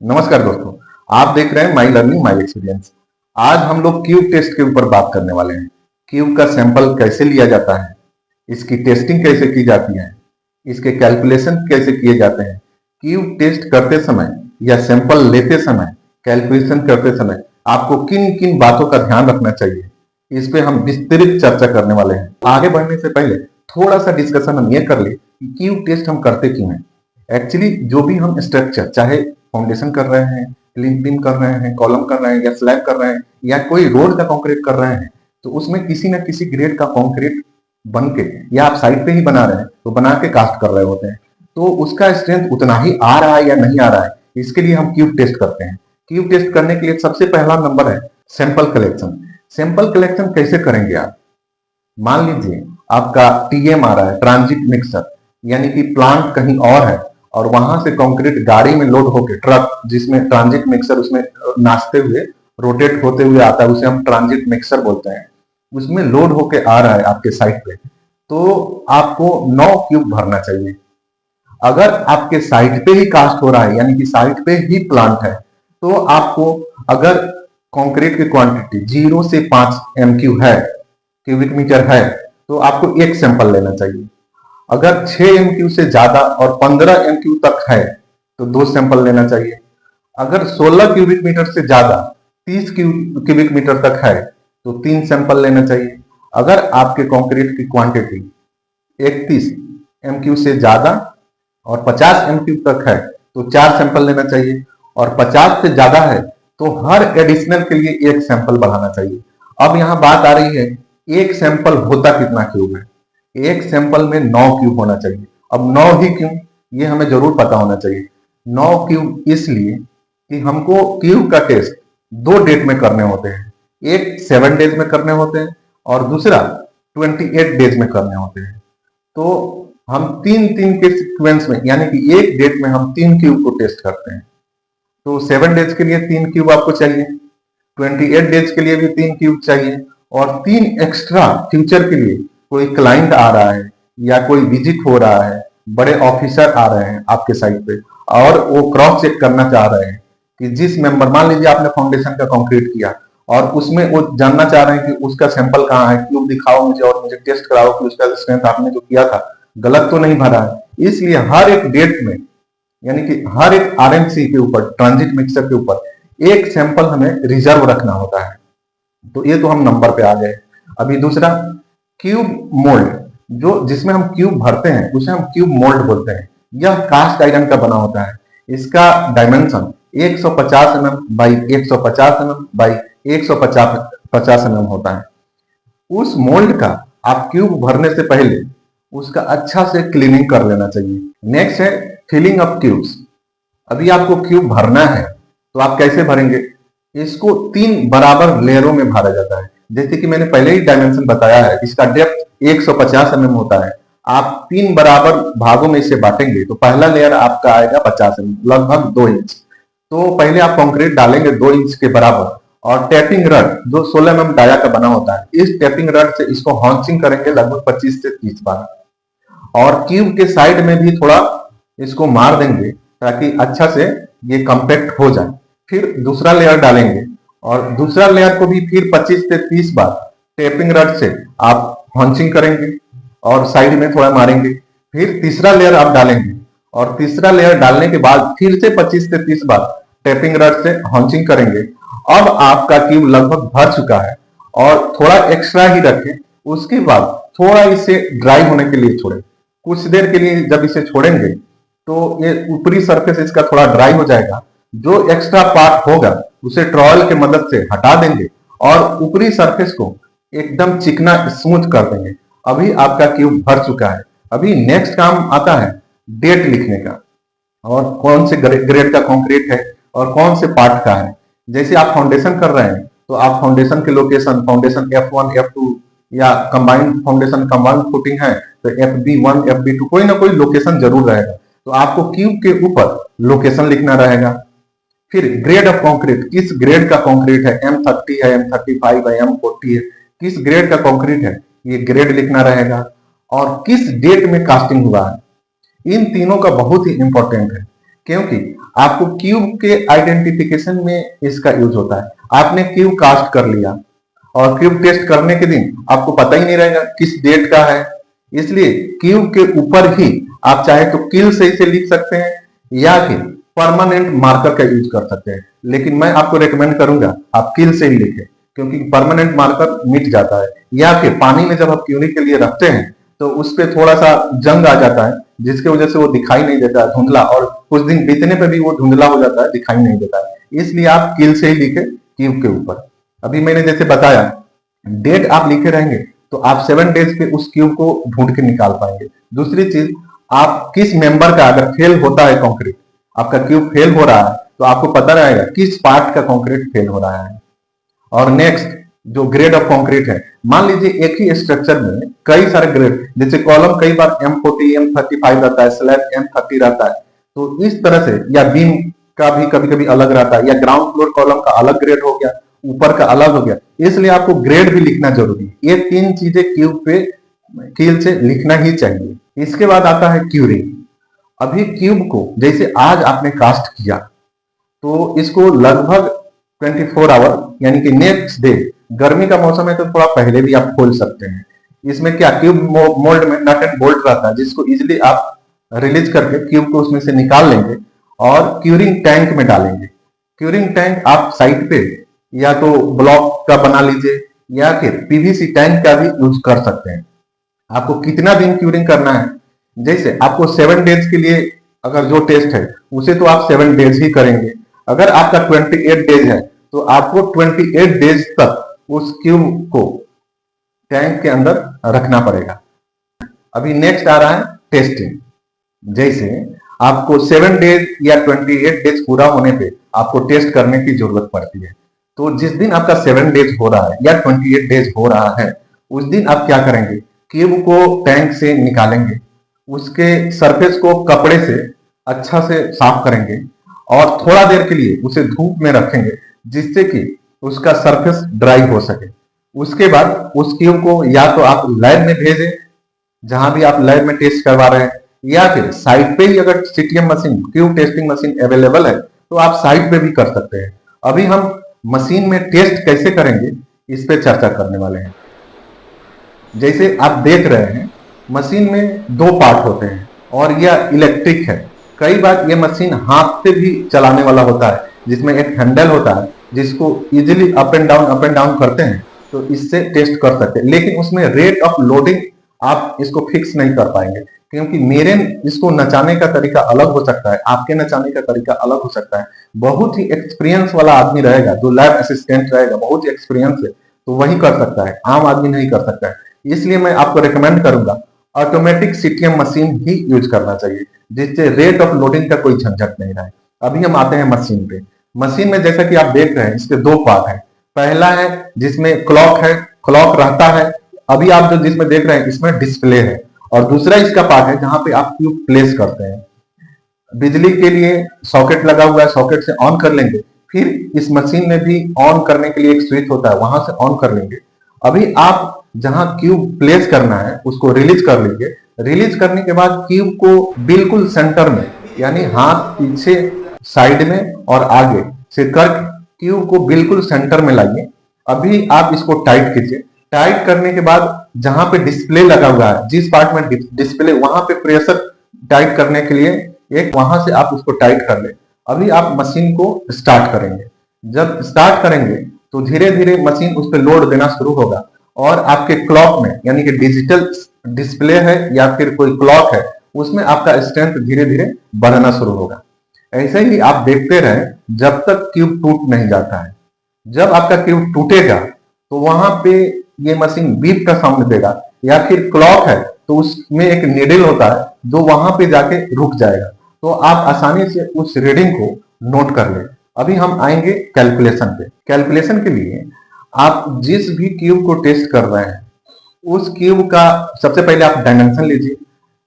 नमस्कार दोस्तों, आप देख रहे हैं माई लर्निंग माई एक्सपीरियंस। आज हम लोग क्यूब टेस्ट के ऊपर बात करने वाले हैं। क्यूब का सैंपल कैसे लिया जाता है, इसकी टेस्टिंग कैसे की जाती है, इसके कैलकुलेशन कैसे किए जाते हैं। क्यूब टेस्ट करते समय या सैंपल लेते समय, कैलकुलेशन करते समय आपको किन किन बातों का ध्यान रखना चाहिए, इस पे हम विस्तृत चर्चा करने वाले हैं। आगे बढ़ने से पहले थोड़ा सा डिस्कशन हम ये कर ले कि क्यूब टेस्ट हम करते क्यों हैं। एक्चुअली जो भी हम स्ट्रक्चर, चाहे फाउंडेशन कर रहे हैं, लिंक बीम कर रहे हैं, कॉलम कर रहे हैं या स्लैब कर रहे हैं या कोई रोड का कंक्रीट कर रहे हैं, तो उसमें किसी न किसी ग्रेड का कंक्रीट बन के या आप साइड पे ही बना रहे हैं तो बना के कास्ट कर रहे होते हैं, तो उसका स्ट्रेंथ उतना ही आ रहा है या नहीं आ रहा है, इसके लिए हम क्यूब टेस्ट करते हैं। क्यूब टेस्ट करने के लिए सबसे पहला नंबर है सैंपल कलेक्शन। सैंपल कलेक्शन कैसे करेंगे आप? मान लीजिए आपका टीएम आ रहा है, ट्रांजिट मिक्सर, यानी कि प्लांट कहीं और है और वहां से कंक्रीट गाड़ी में लोड होके, ट्रक जिसमें ट्रांजिट मिक्सर उसमें नाचते हुए रोटेट होते हुए आता है, उसे हम ट्रांजिट मिक्सर बोलते हैं, उसमें लोड होके आ रहा है आपके साइट पे, तो आपको 9 क्यूब भरना चाहिए। अगर आपके साइट पे ही कास्ट हो रहा है, यानी कि साइट पे ही प्लांट है, तो आपको, अगर कंक्रीट की क्वांटिटी 0 से 5 MQ है, क्यूबिक मीटर है, तो आपको एक सैंपल लेना चाहिए। अगर 6 MQ से ज्यादा और 15 MQ तक है तो 2 सैंपल लेना चाहिए। अगर 16 क्यूबिक मीटर से ज्यादा 30 क्यूबिक मीटर तक है तो 3 सैंपल लेना चाहिए। अगर आपके कंक्रीट की क्वांटिटी 31 MQ से ज्यादा और 50 MQ तक है तो 4 सैंपल लेना चाहिए, और 50 से ज्यादा है तो हर एडिशनल के लिए एक सैंपल बढ़ाना चाहिए। अब यहाँ बात आ रही है, एक सैंपल होता कितना क्यूब है? एक सैंपल में 9 क्यूब होना चाहिए। अब 9 ही क्यों, ये हमें जरूर पता होना चाहिए। 9 क्यूब इसलिए कि हमको क्यूब का टेस्ट 2 डेट में करने होते हैं, एक 7 डेज में करने होते हैं और दूसरा 28 डेज में करने होते हैं। तो हम 3-3 के सीक्वेंस में, यानी कि एक डेट में हम 3 क्यूब को टेस्ट करते हैं। तो 7 डेज के लिए 3 क्यूब आपको चाहिए, 28 डेज के लिए भी 3 क्यूब चाहिए, और 3 एक्स्ट्रा फ्यूचर के लिए। कोई क्लाइंट आ रहा है या कोई विजिट हो रहा है, बड़े ऑफिसर आ रहे हैं आपके साइट पे और वो क्रॉस चेक करना चाह रहे हैं कि जिस मेंबर, मान लीजिए आपने फाउंडेशन का कंक्रीट किया और उसमें वो जानना चाह रहे हैं कि उसका सैंपल कहाँ है, क्यूब दिखाओ मुझे और मुझे टेस्ट कराओ कि उसका स्ट्रेंथ आपने जो किया था गलत तो नहीं भरा है। इसलिए हर एक डेट में, यानी कि हर एक आरएमसी के ऊपर, ट्रांजिट मिक्सर के ऊपर एक सैंपल हमें रिजर्व रखना होता है। तो ये तो हम नंबर पे आ गए। अभी दूसरा, क्यूब मोल्ड, जो जिसमें हम क्यूब भरते हैं उसे हम क्यूब मोल्ड बोलते हैं। यह कास्ट आयरन का बना होता है। इसका dimension 150 mm by 150 mm by 150 mm होता है। उस मोल्ड का आप क्यूब भरने से पहले उसका अच्छा से क्लीनिंग कर लेना चाहिए। नेक्स्ट है फिलिंग अप क्यूब्स। अभी आपको क्यूब भरना है तो आप कैसे भरेंगे? इसको 3 बराबर लेयरों में भरा जाता है। जैसे कि मैंने पहले ही डायमेंशन बताया है, इसका डेप्थ 150 mm होता है। आप 3 बराबर भागों में इसे बांटेंगे तो पहला लेयर आपका आएगा 50 mm, लगभग 2 इंच। तो पहले आप कंक्रीट डालेंगे 2 इंच के बराबर, और टैपिंग रड जो 16 mm डाया का बना होता है, इस टैपिंग रड से इसको हॉन्चिंग करेंगे लगभग 25 से 30 बार, और क्यूब के साइड में भी थोड़ा इसको मार देंगे ताकि अच्छा से ये कंपैक्ट हो जाए। फिर दूसरा लेयर डालेंगे और दूसरा लेयर को भी फिर 25 से 30 बार टेपिंग रड से आप हॉन्चिंग करेंगे और साइड में थोड़ा मारेंगे। फिर तीसरा लेयर आप डालेंगे और तीसरा लेयर डालने के बाद फिर से 25 से 30 बार टेपिंग रड से हॉन्चिंग करेंगे। अब आपका क्यूब लगभग भर चुका है और थोड़ा एक्स्ट्रा ही रखें। उसके बाद थोड़ा इसे ड्राई होने के लिए छोड़ें। कुछ देर के लिए जब इसे छोड़ेंगे तो ये ऊपरी सरफेस इसका थोड़ा ड्राई हो जाएगा। जो एक्स्ट्रा पार्ट होगा उसे ट्रॉयल के मदद से हटा देंगे और ऊपरी सरफेस को एकदम चिकना स्मूथ कर देंगे। अभी आपका क्यूब भर चुका है। अभी नेक्स्ट काम आता है डेट लिखने का, और कौन से ग्रेड का कंक्रीट है और कौन से पार्ट का है। जैसे आप फाउंडेशन कर रहे हैं तो आप फाउंडेशन के लोकेशन, फाउंडेशन F1 F2 या कंबाइंड फाउंडेशन, कंबाइंड फुटिंग है तो FB1 FB2, कोई ना कोई लोकेशन जरूर रहेगा। तो आपको क्यूब के ऊपर लोकेशन लिखना रहेगा। फिर ग्रेड ऑफ कंक्रीट, किस ग्रेड का कंक्रीट है, M30 है, M35 है, M40 है, किस ग्रेड का कंक्रीट है ये ग्रेड लिखना रहेगा, और किस डेट में कास्टिंग हुआ है। इन तीनों का बहुत ही इंपॉर्टेंट है, क्योंकि आपको क्यूब के आइडेंटिफिकेशन में इसका यूज होता है। आपने क्यूब कास्ट कर लिया और क्यूब टेस्ट करने के दिन आपको पता ही नहीं रहेगा किस डेट का है, इसलिए क्यूब के ऊपर ही आप चाहे तो किल से इसे लिख सकते हैं या फिर परमानेंट मार्कर का यूज कर सकते हैं, लेकिन मैं आपको रेकमेंड करूंगा आप किल से ही लिखें, क्योंकि परमानेंट मार्कर मिट जाता है। या फिर पानी में जब आप क्यूरिंग के लिए रखते हैं तो उस पर थोड़ा सा जंग आ जाता है, जिसके वजह से वो दिखाई नहीं देता है, धुंधला, और कुछ दिन बीतने पर भी वो धुंधला हो जाता है, दिखाई नहीं देता है। इसलिए आप किल से ही लिखे क्यूब के ऊपर। अभी मैंने जैसे बताया, डेट आप लिखे रहेंगे तो आप 7 डेज पे उस क्यूब को ढूंढ के निकाल पाएंगे। दूसरी चीज, आप किस मेंबर का अगर फेल होता है कंक्रीट, आपका क्यूब फेल हो रहा है तो आपको पता रहेगा किस पार्ट का कंक्रीट फेल हो रहा है। और नेक्स्ट जो ग्रेड ऑफ कंक्रीट है, मान लीजिए एक ही स्ट्रक्चर में कई सारे ग्रेड, जैसे कॉलम कई बार M40 M35 रहता है, स्लैब M30 रहता है, तो इस तरह से, या बीम का भी कभी कभी अलग रहता है, या ग्राउंड फ्लोर कॉलम का अलग ग्रेड हो गया, ऊपर का अलग हो गया, इसलिए आपको ग्रेड भी लिखना जरूरी है। ये 3 चीजें क्यूब पे कील से लिखना ही चाहिए। इसके बाद आता है क्यूरिंग। अभी क्यूब को जैसे आज आपने कास्ट किया तो इसको लगभग 24 आवर यानी कि नेक्स्ट डे, गर्मी का मौसम है तो थोड़ा पहले भी आप खोल सकते हैं। इसमें क्या, क्यूब मोल्ड में नट एंड बोल्ट रहता है, जिसको इजीली आप रिलीज करके क्यूब को उसमें से निकाल लेंगे और क्यूरिंग टैंक में डालेंगे। क्यूरिंग टैंक आप साइड पे या तो ब्लॉक का बना लीजिए या फिर पीवीसी टैंक का भी यूज कर सकते हैं। आपको कितना दिन क्यूरिंग करना है, जैसे आपको 7 डेज के लिए अगर जो टेस्ट है उसे तो आप 7 डेज ही करेंगे। अगर आपका 28 डेज है तो आपको 28 डेज तक उस क्यूब को टैंक के अंदर रखना पड़ेगा। अभी नेक्स्ट आ रहा है टेस्टिंग। जैसे आपको 7 डेज या 28 डेज पूरा होने पे आपको टेस्ट करने की जरूरत पड़ती है। तो जिस दिन आपका 7 डेज हो रहा है या 28 डेज हो रहा है, उस दिन आप क्या करेंगे, क्यूब को टैंक से निकालेंगे, उसके सरफेस को कपड़े से अच्छा से साफ करेंगे और थोड़ा देर के लिए उसे धूप में रखेंगे, जिससे कि उसका सरफेस ड्राई हो सके। उसके बाद उस क्यूब को या तो आप लैब में भेजें, जहां भी आप लैब में टेस्ट करवा रहे हैं, या फिर साइट पे ही अगर CTM machine, cube testing machine available है तो आप साइट पे भी कर सकते हैं। अभी हम मशीन में टेस्ट कैसे करेंगे इस पे चर्चा करने वाले हैं। जैसे आप देख रहे हैं, मशीन में 2 पार्ट होते हैं और यह इलेक्ट्रिक है। कई बार यह मशीन हाथ से भी चलाने वाला होता है, जिसमें एक हैंडल होता है जिसको इजीली अप एंड डाउन करते हैं तो इससे टेस्ट कर सकते हैं। लेकिन उसमें रेट ऑफ लोडिंग आप इसको फिक्स नहीं कर पाएंगे, क्योंकि मेरे इसको नचाने का तरीका अलग हो सकता है, आपके नचाने का तरीका अलग हो सकता है। बहुत ही एक्सपीरियंस वाला आदमी रहेगा, जो लैब असिस्टेंट रहेगा, बहुत ही एक्सपीरियंस है, तो वही कर सकता है, आम आदमी नहीं कर सकता है। इसलिए मैं आपको रिकमेंड करूंगा ऑटोमेटिक सीटीएम मशीन ही यूज करना चाहिए, जिससे रेट ऑफ लोडिंग का कोई झंझट नहीं रहे। अभी हम आते हैं मशीन पे। मशीन में जैसा कि आप देख रहे हैं, इसके 2 पार्ट है। पहला है जिसमें क्लॉक है, क्लॉक रहता है। अभी आप जो जिसमें देख रहे हैं इसमें डिस्प्ले है। और दूसरा इसका पार्ट है जहां पे आप क्यूब प्लेस करते हैं। बिजली के लिए सॉकेट लगा हुआ है, सॉकेट से ऑन कर लेंगे, फिर इस मशीन में भी ऑन करने के लिए एक स्विच होता है, वहां से ऑन कर लेंगे। अभी आप जहां क्यूब प्लेस करना है उसको रिलीज कर लीजिए। रिलीज करने के बाद क्यूब को बिल्कुल सेंटर में, यानी हाथ पीछे, साइड में और आगे से कर क्यूब को बिल्कुल सेंटर में लाइए। अभी आप इसको टाइट कीजिए। टाइट करने के बाद जहां पे डिस्प्ले लगा हुआ है, जिस पार्ट में डिस्प्ले, वहां पे प्रेशर टाइट करने के लिए एक, वहां से आप उसको टाइट कर ले। अभी आप मशीन को स्टार्ट करेंगे। जब स्टार्ट करेंगे तो धीरे धीरे मशीन उस पर लोड देना शुरू होगा और आपके क्लॉक में, यानी कि डिजिटल डिस्प्ले है या फिर कोई क्लॉक है, उसमें आपका स्ट्रेंथ धीरे धीरे बढ़ना शुरू होगा। ऐसे ही आप देखते रहें जब तक क्यूब टूट नहीं जाता है। जब आपका क्यूब टूटेगा तो वहां पे ये मशीन बीप का साउंड देगा, या फिर क्लॉक है तो उसमें एक नीडल होता है जो वहां पे जाके रुक जाएगा, तो आप आसानी से उस रीडिंग को नोट कर ले। अभी हम आएंगे कैलकुलेशन पे। कैलकुलेशन के लिए आप जिस भी क्यूब को टेस्ट कर रहे हैं उस क्यूब का सबसे पहले आप डायमेंशन लीजिए।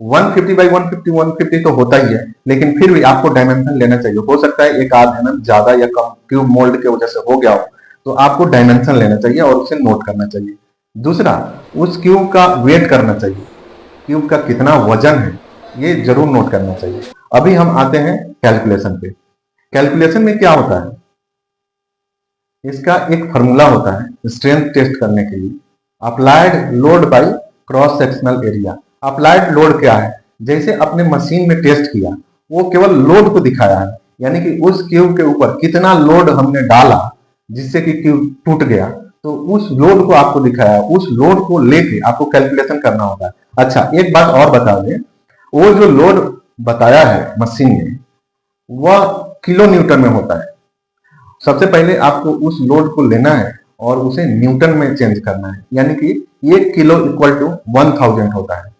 150 बाई 150 तो होता ही है, लेकिन फिर भी आपको डायमेंशन लेना चाहिए। हो सकता है एक आध mm ज्यादा या कम क्यूब मोल्ड की वजह से हो गया हो, तो आपको डायमेंशन लेना चाहिए और उसे नोट करना चाहिए। दूसरा, उस क्यूब का वेट करना चाहिए, क्यूब का कितना वजन है ये जरूर नोट करना चाहिए। अभी हम आते हैं कैलकुलेशन पे। कैलकुलेशन में क्या होता है, इसका एक फॉर्मूला होता है स्ट्रेंथ टेस्ट करने के लिए, applied load by cross sectional area. Applied load क्या है, जैसे अपने मशीन में टेस्ट किया वो केवल लोड को दिखाया है, यानी कि उस क्यूब के ऊपर कितना लोड हमने डाला जिससे कि क्यूब टूट गया, तो उस लोड को आपको दिखाया, उस लोड को लेके आपको कैलकुलेशन करना होगा। अच्छा एक बात और बता दें, वो जो लोड बताया है मशीन ने वह किलो न्यूटन में होता है। सबसे पहले आपको उस लोड को लेना है और उसे न्यूटन में चेंज करना है, यानी कि 1 किलो इक्वल टू 1000 होता है।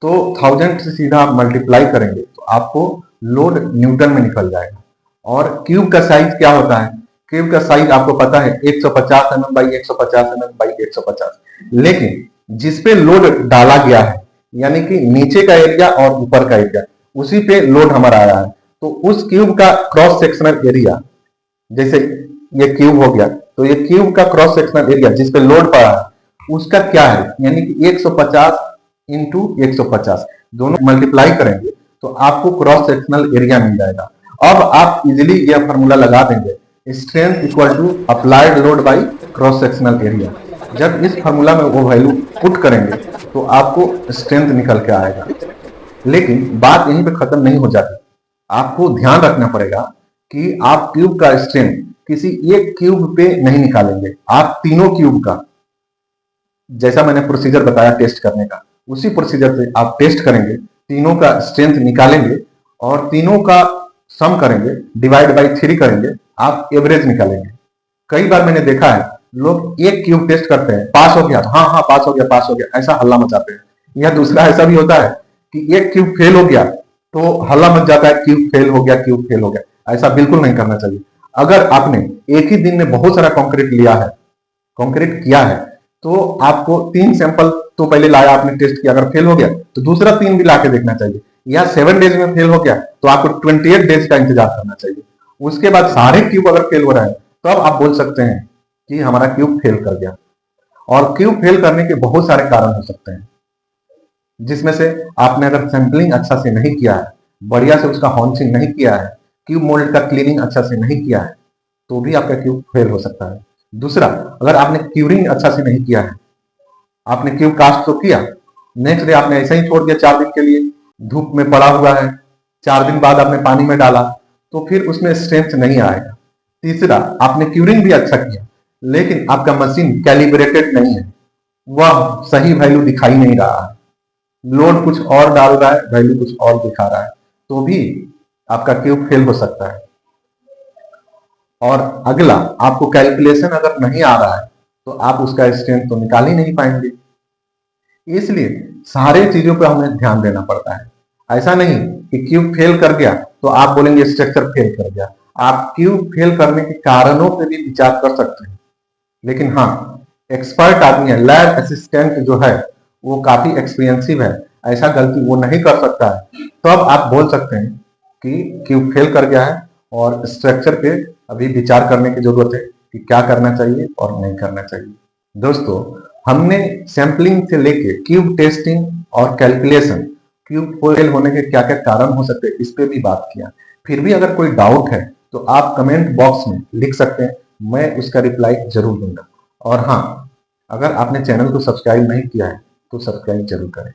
तो 1000 से सीधा आप मल्टीप्लाई करेंगे तो आपको लोड न्यूटन में निकल जाएगा। और क्यूब का साइज क्या होता है, क्यूब का साइज आपको पता है 150 mm बाई 150 mm बाई 150, लेकिन जिसपे लोड डाला गया है यानी कि नीचे का एरिया और ऊपर का एरिया उसी पे लोड हमारा आया है, तो उस क्यूब का क्रॉस सेक्शनल एरिया, जैसे ये क्यूब हो गया तो ये क्यूब का क्रॉस सेक्शनल एरिया जिसपे लोड पड़ा है उसका क्या है, यानी कि 150 इंटू 150 दोनों मल्टीप्लाई करेंगे तो आपको क्रॉस सेक्शनल एरिया मिल जाएगा। अब आप इजिली यह फॉर्मूला लगा देंगे, strength equal to applied load by cross sectional area. जब इस फॉर्मूला में वो वैल्यू पुट करेंगे तो आपको स्ट्रेंथ निकल के आएगा। लेकिन बात यहीं पे खत्म नहीं हो जाती, आपको ध्यान रखना पड़ेगा कि आप क्यूब का स्ट्रेंथ किसी एक क्यूब पे नहीं निकालेंगे, आप तीनों क्यूब का, जैसा मैंने प्रोसीजर बताया टेस्ट करने का उसी प्रोसीजर से आप टेस्ट करेंगे, तीनों का स्ट्रेंथ निकालेंगे और तीनों का सम करेंगे, डिवाइड बाई 3 करेंगे, आप एवरेज निकालेंगे। कई बार मैंने देखा है लोग एक क्यूब टेस्ट करते हैं, पास हो गया, हाँ हाँ पास हो गया पास हो गया, ऐसा हल्ला मचाते हैं। या दूसरा ऐसा भी होता है कि एक क्यूब फेल हो गया तो हल्ला मच जाता है, क्यूब फेल हो गया क्यूब फेल हो गया। ऐसा बिल्कुल नहीं करना चाहिए। अगर आपने एक ही दिन में बहुत सारा कंक्रीट लिया है, कंक्रीट किया है, तो आपको 3 सैंपल तो पहले लाया आपने टेस्ट किया, अगर फेल हो गया तो दूसरा 3 भी लाके देखना चाहिए। या 7 डेज में फेल हो गया तो आपको 28 डेज का इंतजार करना चाहिए। उसके बाद सारे क्यूब अगर फेल हो रहा है तब तो आप बोल सकते हैं कि हमारा क्यूब फेल कर गया। और क्यूब फेल करने के बहुत सारे कारण हो सकते हैं, जिसमें से आपने अगर सैंपलिंग अच्छा से नहीं किया है, बढ़िया से उसका हॉन्चिंग नहीं किया है, क्यूब मोल्ड का क्लीनिंग अच्छा से नहीं किया है, तो भी आपका क्यूब फेल हो सकता है। दूसरा, अगर आपने क्यूरिंग अच्छा से नहीं किया है, आपने क्यूब कास्ट तो किया, नेक्स्ट डे आपने ऐसे ही छोड़ दिया 4 दिन के लिए, धूप में पड़ा हुआ है, 4 दिन बाद आपने पानी में डाला, तो फिर उसमें स्ट्रेंथ नहीं आएगा। तीसरा, आपने क्यूरिंग भी अच्छा किया लेकिन आपका मशीन कैलिब्रेटेड नहीं है, वह सही वैल्यू दिखाई नहीं रहा है, लोड कुछ और डाल रहा है, वैल्यू कुछ और दिखा रहा है, तो भी आपका क्यूब फेल हो सकता है। और अगला, आपको कैलकुलेशन अगर नहीं आ रहा है तो आप उसका स्ट्रेंथ तो निकाल ही नहीं पाएंगे। इसलिए सारे चीजों पर हमें ध्यान देना पड़ता है। ऐसा नहीं कि क्यूब फेल कर गया तो आप बोलेंगे स्ट्रक्चर फेल कर गया। आप क्यूब फेल करने के कारणों पर भी विचार कर सकते हैं, लेकिन हाँ, एक्सपर्ट आदमी है, लैब असिस्टेंट जो है वो काफी एक्सपीरियंसिव है, ऐसा गलती वो नहीं कर सकता है। तो अब आप बोल सकते हैं कि क्यूब फेल कर गया है और स्ट्रक्चर पे अभी विचार करने की जरूरत है कि क्या करना चाहिए और नहीं करना चाहिए। दोस्तों, हमने सैंपलिंग से लेके क्यूब टेस्टिंग और कैलकुलेशन, क्यूब फेल होने के क्या क्या कारण हो सकते हैं इस पे भी बात किया। फिर भी अगर कोई डाउट है तो आप कमेंट बॉक्स में लिख सकते हैं, मैं उसका रिप्लाई जरूर दूंगा। और हाँ, अगर आपने चैनल को सब्सक्राइब नहीं किया है तो सब्सक्राइब जरूर करें।